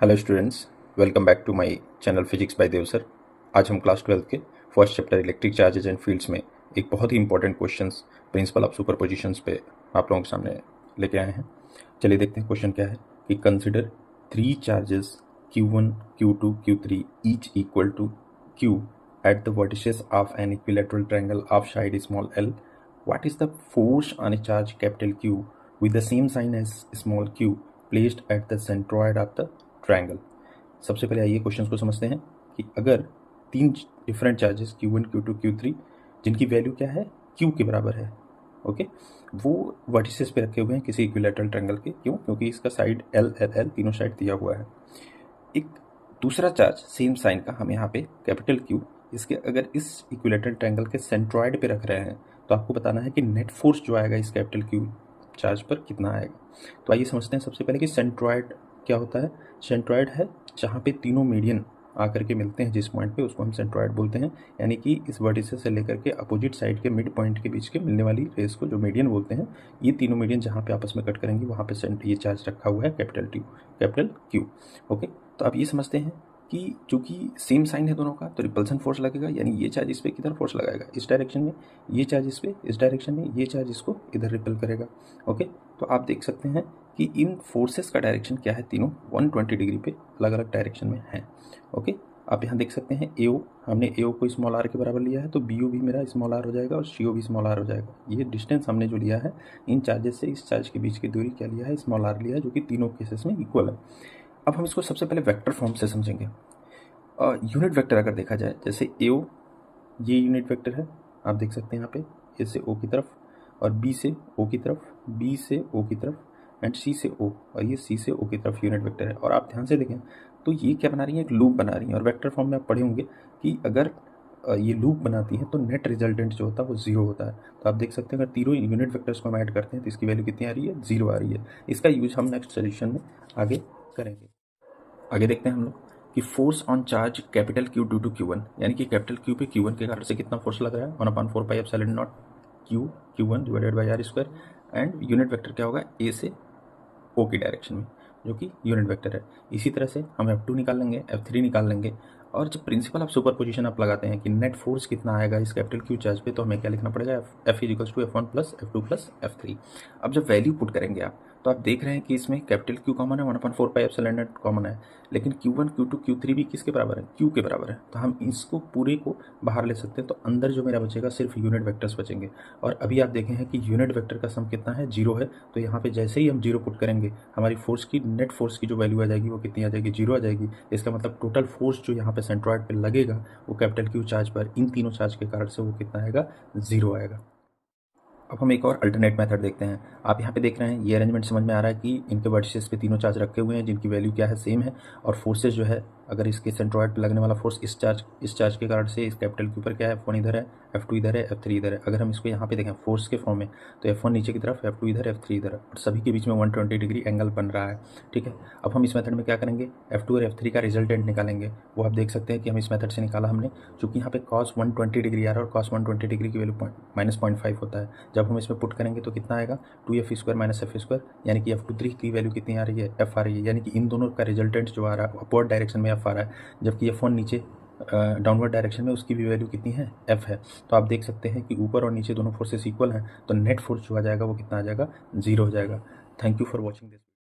Hello students, welcome back to my channel physics by Dev sir. आज हम class 12 के first chapter electric charges and fields में एक बहुत ही important questions principle of superpositions पे आप लोगों के सामने लेके आए हैं। चलिए देखते हैं क्वेश्चन क्या है कि consider 3 charges Q1, Q2, Q3 each equal to Q at the vertices of an equilateral triangle of side small l. What is the force on a charge capital Q with the same sign as small q placed at the centroid of the triangle. सबसे पहले आइए question को समझते हैं कि अगर 3 different charges Q1, Q2, Q3 जिनकी value क्या है Q के बराबर है, ओके, वो वर्टिसेस पे रखे हुए हैं किसी इक्विलैटरल ट्रायंगल के। क्यों? क्योंकि इसका साइड L, L, L तीनों साइड दिया हुआ है। एक दूसरा चार्ज सेम साइन का हम यहाँ पे कैपिटल Q, इसके अगर इस इक्विलैटरल ट्रायंगल के सेंट्रॉइड पे रख रहे हैं तो आपको बताना है कि नेट फोर्स जो आएगा इस कैपिटल Q चार्ज पर कितना आएगा। तो आइए समझते हैं सबसे पहले कि सेंट्रॉइड क्या होता है। सेंट्रॉइड है जहाँ पे तीनों मीडियन आकर के मिलते हैं, जिस पॉइंट पे उसको हम सेंट्रॉइड बोलते हैं, यानी कि इस वर्टिसेस से लेकर के अपोजिट साइड के मिड पॉइंट के बीच के मिलने वाली रेस को जो मीडियन बोलते हैं। ये तीनों मीडियन जहाँ पे आपस में कट करेंगे वहाँ पे ये चार्ज रखा हुआ है कैपिटल क्यू। ओके, तो आप ये समझते हैं कि चूंकि सेम साइन है दोनों का तो रिपल्सन फोर्स लगेगा, यानी ये चार्ज इस पे किधर फोर्स लगाएगा, इस डायरेक्शन में, ये चार्ज इस पे इस डायरेक्शन में, ये चार्ज इसको इधर रिपेल करेगा। ओके, तो आप देख सकते हैं कि इन फोर्सेस का डायरेक्शन क्या है, तीनों 120 डिग्री पे अलग अलग डायरेक्शन में है। ओके, आप यहाँ देख सकते हैं AO, हमने AO को स्मॉल r के बराबर लिया है तो BO भी मेरा स्मॉल r हो जाएगा और CO भी स्मॉल r हो जाएगा। ये डिस्टेंस हमने जो लिया है इन चार्जेस से इस चार्ज के बीच की दूरी क्या लिया है, स्मॉल r लिया है, जो कि तीनों केसेस में इक्वल है। अब हम इसको सबसे पहले वेक्टर फॉर्म से समझेंगे। यूनिट वेक्टर अगर देखा जाए, जैसे AO ये यूनिट वेक्टर है, आप देख सकते हैं यहाँ पे A से O की तरफ और B से O की तरफ, B से O की तरफ एंड C से O, और ये C से O की तरफ यूनिट वेक्टर है। और आप ध्यान से देखें तो ये क्या बना रही है, एक लूप बना रही है। और वेक्टर फॉर्म में आप पढ़े होंगे कि अगर ये लूप बनाती है तो नेट रिजल्टेंट जो होता है वो 0 होता है। तो आप देख सकते हैं अगर तीनों यूनिट वेक्टर्स को हम ऐड करते हैं तो इसकी वैल्यू कितनी आ रही है, 0 आ रही है। इसका यूज हम नेक्स्ट सोल्यूशन में आगे करेंगे। आगे देखते हैं हम लोग कि force on charge capital Q due to Q1, यानी कि कैपिटल Q पे Q1 के कारण से कितना फोर्स लग रहा है, 1/4 pi epsilon not Q1 divided by r square. And unit vector क्या होगा, A से O की डायरेक्शन में, जो कि यूनिट वेक्टर है। इसी तरह से हम F2 निकाल लेंगे, F3 निकाल लेंगे। और जब प्रिंसिपल ऑफ सुपरपोजिशन आप लगाते हैं कि नेट फोर्स कितना आएगा इस कैपिटल Q चार्ज पे, तो हमें क्या लिखना पड़ेगा, F equals to F1 plus F2 plus F3। अब जब वैल्यू पुट करेंगे आप तो आप देख रहे हैं कि इसमें कैपिटल Q कॉमन है, 1/4 पाई एप्सिलॉन नॉट कॉमन है, लेकिन Q1, Q2, Q3 भी किसके बराबर है, Q के बराबर है। तो हम इसको पूरे को बाहर ले सकते हैं, तो अंदर जो मेरा बचेगा सिर्फ यूनिट वेक्टर्स बचेंगे। और अभी आप देखें हैं कि यूनिट वेक्टर का सम कितना है, 0 है। तो यहाँ पे जैसे ही हम 0 पुट करेंगे हमारी फोर्स की, नेट फोर्स की जो वैल्यू आ जाएगी वो कितनी आ जाएगी, 0 आ जाएगी। इसका मतलब टोटल फोर्स जो यहाँ पे सेंट्रॉइड पे लगेगा वो कैपिटल Q चार्ज पर इन तीनों चार्ज के कारण से वो कितना आएगा, 0 आएगा। अब हम एक और अल्टरनेट मेथड देखते हैं। आप यहाँ पे देख रहे हैं ये अरेंजमेंट समझ में आ रहा है कि इनके वर्टिसेस पे तीनों चार्ज रखे हुए हैं जिनकी वैल्यू क्या है, सेम है। और फोर्सेस जो है, अगर इसके सेंट्रॉइड पे लगने वाला फोर्स इस चार्ज के कारण से इस कैपिटल Q पर क्या है, F1 इधर है, F2 इधर है, F3 इधर है। अगर हम इसको यहाँ पे देखें फोर्स के फॉर्म में तो F1 नीचे की तरफ, F2 इधर, F3 इधर है, और सभी के बीच में 120 डिग्री एंगल बन रहा है। ठीक है, अब हम इस मेथड में क्या करेंगे, F2 और F3 का रिजल्टेंट निकालेंगे। वो आप देख सकते हैं कि हम इस मेथड से निकाला हमने, चूँकि यहाँ पे cos 120 डिग्री आ रहा है और cos 120 डिग्री की वैल्यू -0.5 होता है। जब हम इसमें पुट करेंगे तो कितना आएगा, 2f² माइनस f², यानी कि F23 की वैल्यू कितनी आ रही है, f आ रही है। यानी कि इन दोनों का रिजल्टेंट जो आ रहा है अपवर्ड डायरेक्शन में f आ रहा है, जबकि F1 नीचे डाउनवर्ड डायरेक्शन में उसकी भी वैल्यू कितनी है, f है। तो आप देख सकते हैं कि ऊपर और नीचे दोनों फोर्सेस इक्वल हैं, तो नेट फोर्स जो आ जाएगा वो कितना आ जाएगा, 0 हो जाएगा। Thank you for watching this.